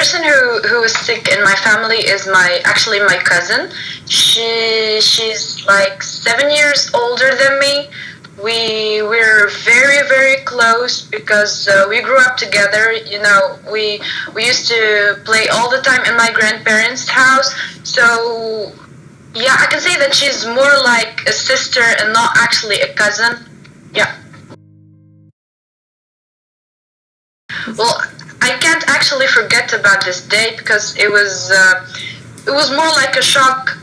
person who is sick in my family is my cousin. She's like 7 years older than me. We're very very close because we grew up together. We used to play all the time in my grandparents' house. So yeah, I can say that she's more like a sister and not actually a cousin. Yeah. Well, I can't actually forget about this day because it was more like a shock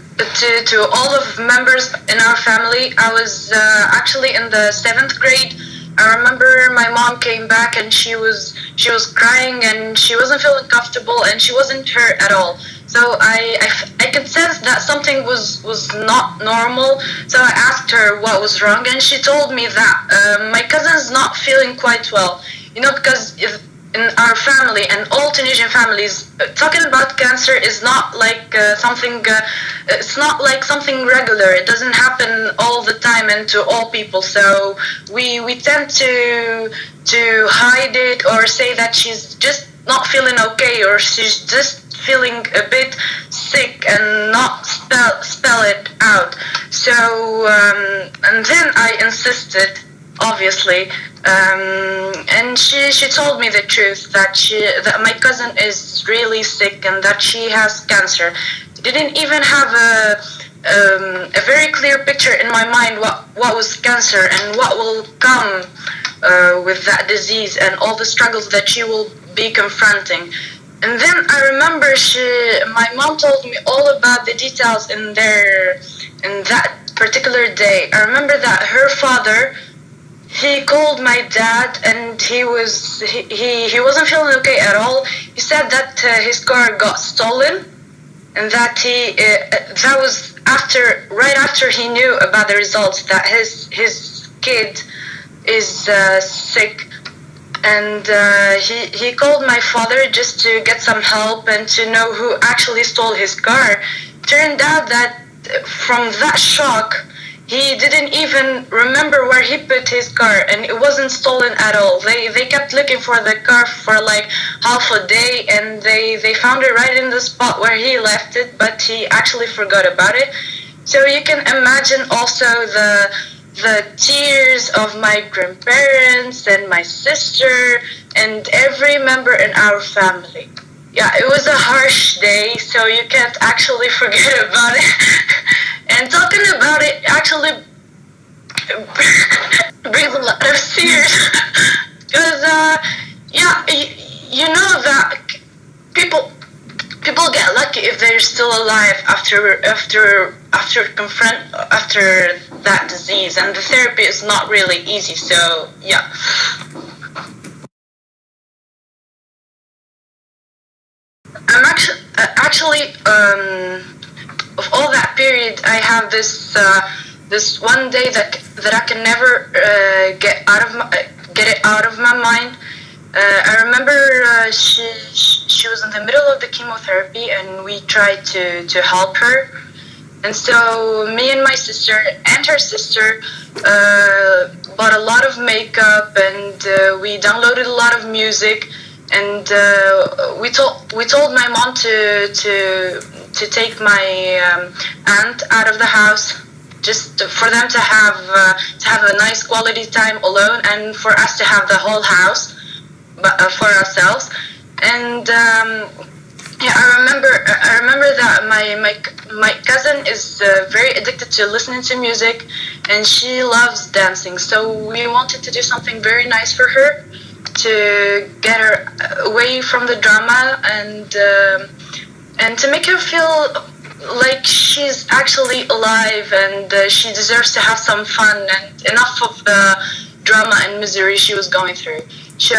to all of members in our family. I was actually in the 7th grade. I remember my mom came back and she was crying and she wasn't feeling comfortable and she wasn't hurt at all. So I could sense that something was not normal. So I asked her what was wrong, and she told me that my cousin's not feeling quite well. Because in our family and all Tunisian families, talking about cancer is not like something. It's not like something regular. It doesn't happen all the time and to all people. So we tend to hide it or say that she's just not feeling okay or she's just feeling a bit sick and not spell it out. So and then I insisted, obviously, and she told me the truth that my cousin is really sick and that she has cancer. Didn't even have a very clear picture in my mind what was cancer and what will come with that disease and all the struggles that she will be confronting. And then I remember my mom told me all about the details in that particular day. I remember that her father, he called my dad and he wasn't feeling okay at all. He said that his car got stolen and that that was right after he knew about the results that his kid is sick. And he called my father just to get some help and to know who actually stole his car. Turned out that from that shock, he didn't even remember where he put his car, and it wasn't stolen at all. They kept looking for the car for like half a day, and they found it right in the spot where he left it, but he actually forgot about it. So you can imagine also the tears of my grandparents and my sister and every member in our family. Yeah, it was a harsh day, so you can't actually forget about it. And talking about it actually brings a lot of tears. Because, yeah, you know that people get lucky if they're still alive after that disease, and the therapy is not really easy. So yeah. I'm actually of all that period, I have this one day that I can never get it out of my mind. I remember she was in the middle of the chemotherapy, and we tried to help her. And so me and my sister and her sister bought a lot of makeup, and we downloaded a lot of music, and we told my mom to take my aunt out of the house, just for them to have a nice quality time alone, and for us to have the whole house for ourselves. And yeah, I remember that my cousin is very addicted to listening to music, and she loves dancing. So we wanted to do something very nice for her to get her away from the drama, and to make her feel like she's actually alive, and she deserves to have some fun and enough of the drama and misery she was going through. So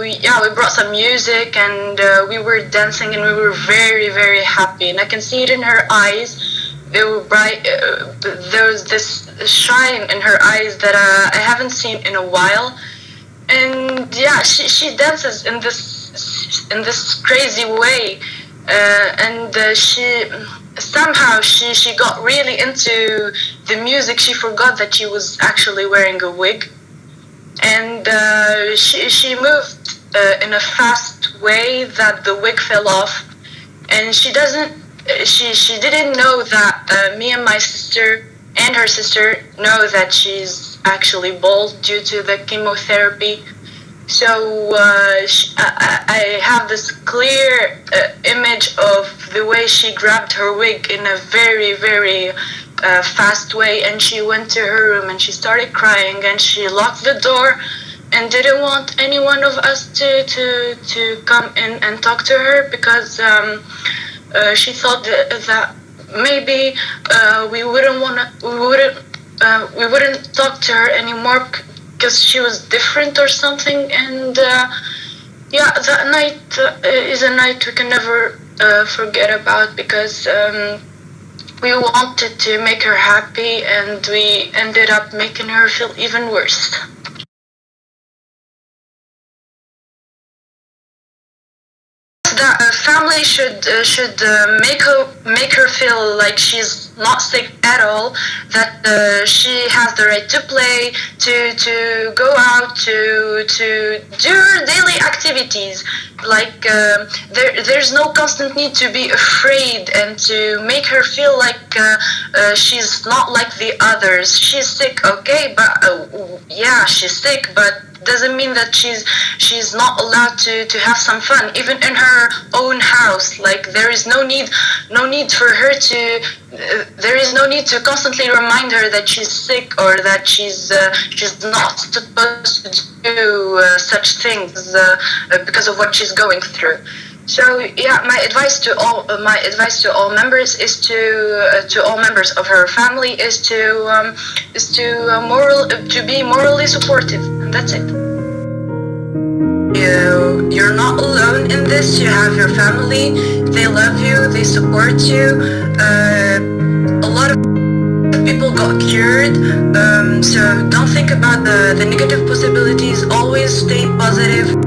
yeah, we brought some music, and we were dancing, and we were very, very happy. And I can see it in her eyes. They were bright. There was this shine in her eyes that I haven't seen in a while. And yeah, she dances in this crazy way, and she got really into the music. She forgot that she was actually wearing a wig. And she moved in a fast way that the wig fell off, and she didn't know that me and my sister and her sister know that she's actually bald due to the chemotherapy. So I have this clear image of the way she grabbed her wig in a very, very fast way, and she went to her room and she started crying and she locked the door and didn't want any one of us to come in and talk to her, because she thought that maybe we wouldn't talk to her anymore because she was different or something. And yeah, that night is a night we can never forget about, because we wanted to make her happy and we ended up making her feel even worse. That family should make her feel like she's not sick at all. That she has the right to play, to go out, to do her daily activities. Like there's no constant need to be afraid, and to make her feel like she's not like the others. She's sick, okay, but yeah, she's sick, but doesn't mean that she's not allowed to have some fun, even in her own house. Like there is no need for her to there is no need to constantly remind her that she's sick or that she's not supposed to do such things because of what she's going through. So yeah, my advice to all members is to all members of her family is to be morally supportive, and that's it. You're not alone in this. You have your family. They love you. They support you. A lot of people got cured. So don't think about the negative possibilities. Always stay positive.